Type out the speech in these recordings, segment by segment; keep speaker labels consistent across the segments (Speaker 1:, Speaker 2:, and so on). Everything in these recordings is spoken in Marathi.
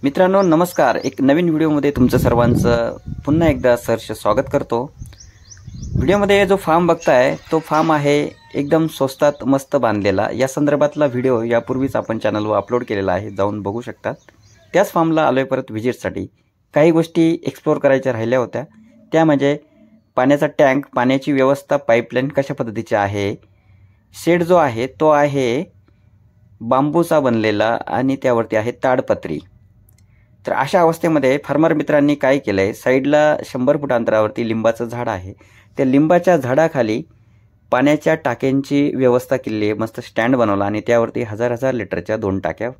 Speaker 1: मित्रांनो नमस्कार। एक नवीन व्हिडिओमध्ये तुमचं सर्वांचं पुन्हा एकदा सहर्ष स्वागत करतो। व्हिडिओमध्ये जो फार्म बघताय तो फार्म आहे एकदम स्वस्तात मस्त बांधलेला। या संदर्भातला व्हिडिओ यापूर्वीच आपण चॅनलवर अपलोड केलेला आहे, जाऊन बघू शकतात। त्याच फार्मला आलोय परत व्हिजिटसाठी। काही गोष्टी एक्सप्लोर करायच्या राहिल्या होत्या, त्या म्हणजे पाण्याचा टँक, पाण्याची व्यवस्था, पाईपलाईन कशा पद्धतीची आहे, शेड जो आहे तो आहे बांबूचा बनलेला आणि त्यावरती आहे ताडपत्री। तर अशा अवस्थेमध्ये फार्मर मित्रांनी काय केलंय, साईडला 100 फूट अंतरावरती लिंबाचं झाड आहे। त्या लिंबाच्या झाडाखाली पाण्याच्या टाक्यांची व्यवस्था केली आहे, मस्त स्टँड बनवला आणि त्यावरती हजार लिटरच्या 2 टाक्या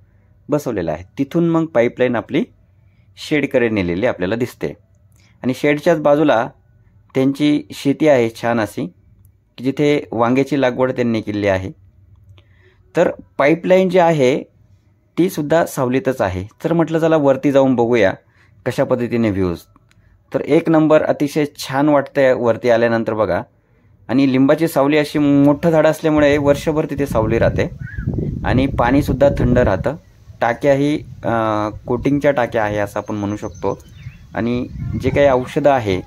Speaker 1: बसवलेल्या आहेत। तिथून मग पाईपलाईन आपली शेडकडे नेलेली आपल्याला दिसते आणि शेडच्याच बाजूला त्यांची शेती आहे छान अशी, की जिथे वांग्याची लागवड त्यांनी केली आहे। तर पाईपलाईन जी आहे ती सुद्धा सावलीतच आहे। तर म्हटलं चला वरती जाऊन बघूया कशा पद्धतीने व्ह्यूज। तर एक नंबर, अतिशय छान वाटतंय वरती आल्यानंतर बघा। आणि लिंबाची सावली अशी मोठं झाड असल्यामुळे वर्षभर तिथे सावली राहते आणि पाणी सुद्धा थंड राहतं। टाक्याही कोटिंगच्या टाक्या आहे असं आपण म्हणू शकतो। आणि जे काही औषधं आहे,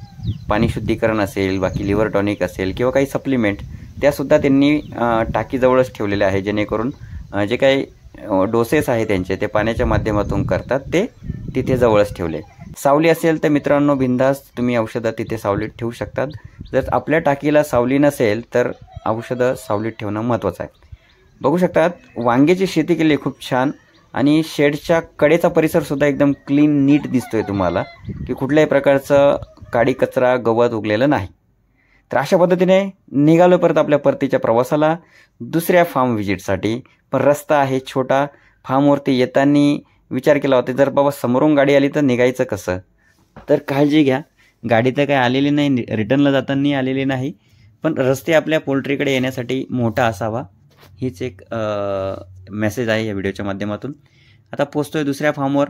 Speaker 1: पाणी शुद्धीकरण असेल, बाकी लिव्हर टॉनिक असेल किंवा काही सप्लिमेंट, त्यासुद्धा त्यांनी टाकीजवळच ठेवलेले आहे, जेणेकरून जे काही डोसेस आहे त्यांचे ते पाण्याच्या माध्यमातून करतात, ते तिथे जवळच ठेवले। सावली असेल तर मित्रांनो बिनधास्त तुम्ही औषधं तिथे सावलीत ठेवू शकतात। जर आपल्या टाकीला सावली नसेल तर औषधं सावलीत ठेवणं महत्त्वाचं आहे। बघू शकतात वांग्याची शेती केली खूप छान आणि शेडच्या कडेचा परिसर सुद्धा एकदम क्लीन नीट दिसतोय तुम्हाला, की कुठल्याही प्रकारचं काडी कचरा गवत उगलेलं नाही। तर अशा पद्धतीने निघालो परत आपल्या परतीच्या प्रवासाला दुसऱ्या फार्म व्हिजिटसाठी। पण रस्ता आहे छोटा, फार्मवरती येताना विचार केला होता जर बाबा समोरून गाडी आली तर निघायचं कसं। तर काळजी घ्या, गाडी तर काय आलेली नाही, रिटर्नला जाताना आलेली नाही, पण रस्ते आपल्या पोल्ट्रीकडे येण्यासाठी मोठा असावा, हीच एक मेसेज आहे या व्हिडिओच्या माध्यमातून। आता पोहोचतोय दुसऱ्या फार्मवर।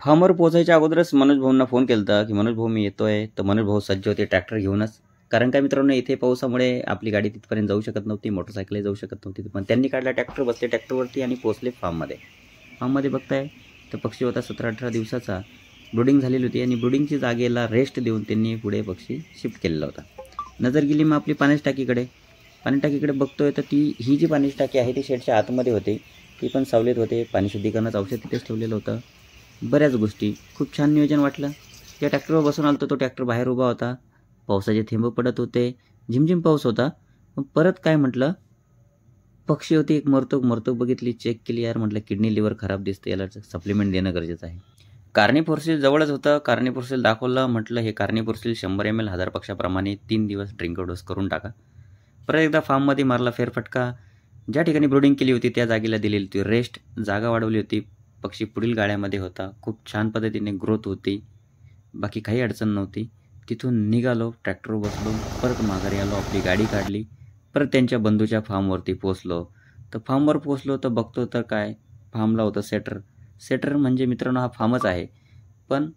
Speaker 1: फार्मवर पोहोचायच्या अगोदरच मनोज भाऊंना फोन केला की मनोज भाऊ मी येतोय। तर मनोज भाऊ सज्ज होते ट्रॅक्टर घेऊनच, कारण काय मित्रांनो इथे पावसामुळे आपली गाडी तिथपर्यंत जाऊ शकत नव्हती, मोटरसायकलही जाऊ शकत नव्हती। पण त्यांनी काढला ट्रॅक्टर, बसले ट्रॅक्टरवरती आणि पोहोचले फार्ममध्ये। फार्ममध्ये बघताय तर पक्षी होता 17-18 दिवसाचा, ब्रुडिंग झालेली होती आणि ब्रुडिंगची जागेला रेस्ट देऊन त्यांनी पुढे पक्षी शिफ्ट केलेला होता। नजर गेली मग आपली पाण्याची टाकीकडे। पाणी टाकीकडे बघतोय तर ही जी पाण्याची टाकी आहे ती शेडच्या आतमध्ये होती, ती पण सावलीत होते, पाणी शुद्धीकरणाचं औषध तिथेच ठेवलेलं होतं। बऱ्याच गोष्टी, खूप छान नियोजन वाटलं। त्या ट्रॅक्टरवर बसून आलो तो ट्रॅक्टर बाहेर उभा होता, पावसाचे थेंब पडत होते, झिमझिम पाऊस होता। पण परत काय म्हटलं, पक्षी होती, एक मरतोक बघितली, चेक केली, यार म्हटलं किडनी लिव्हर खराब दिसते, याला सप्लिमेंट देणं गरजेचं आहे। कार्निफोर्सिल जवळच होतं, कार्निफोर्सिल दाखवलं, म्हटलं हे कार्निफोर्सिल 100 ml 1000 पक्षाप्रमाणे 3 दिवस ड्रिंकर डोस करून टाका। परत एकदा फार्ममध्ये मारला फेरफटका, ज्या ठिकाणी ब्रुडिंग केली होती त्या जागेला दिलेली होती रेस्ट, जागा वाढवली होती, पक्षी पुढील गाड्यामध्ये होता, खूप छान पद्धतीने ग्रोथ होती, बाकी काही अडचण नव्हती। तिथून निघालो, ट्रॅक्टरवर बसलो, परत माघारी आलो, आपली गाडी काढली, परत त्यांच्या बंधूच्या फार्मवरती पोहोचलो। तर फार्मवर पोहोचलो तर बघतो तर काय, फार्मला होतं सेटर म्हणजे मित्रांनो हा फार्मच आहे, पण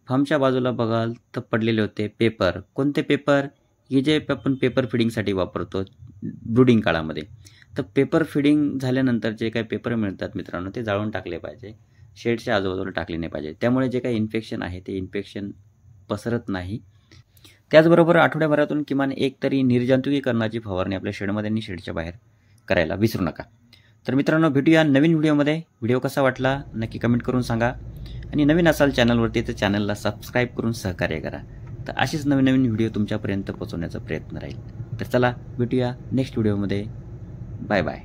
Speaker 1: फार्मच्या बाजूला बघाल तर पडलेले होते पेपर। कोणते पेपर, हे जे आपण पेपर फिडिंगसाठी वापरतो ब्रुडिंग काळामध्ये। तर पेपर फिडिंग झाल्यानंतर जे काही पेपर मिळतात मित्रांनो ते जाळून टाकले पाहिजे, शेडच्या आजूबाजूला टाकले नाही पाहिजे, त्यामुळे जे काही इन्फेक्शन आहे ते इन्फेक्शन पसरत नाही। त्याचबरोबर आठवड्याभरातून किमान एक तरी निर्जंतुकीकरणाची फवारणी आपल्या शेडमध्ये आणि शेडच्या बाहेर करायला विसरू नका। तर मित्रांनो भेटूया नवीन व्हिडिओमध्ये। व्हिडिओ कसा वाटला नक्की कमेंट करून सांगा आणि नवीन असाल चॅनलवरती तर चॅनलला सबस्क्राईब करून सहकार्य करा। तर अशीच नवीन व्हिडिओ तुमच्यापर्यंत पोहोचवण्याचा प्रयत्न राहील। तर चला भेटूया नेक्स्ट व्हिडिओमध्ये, बाय बाय।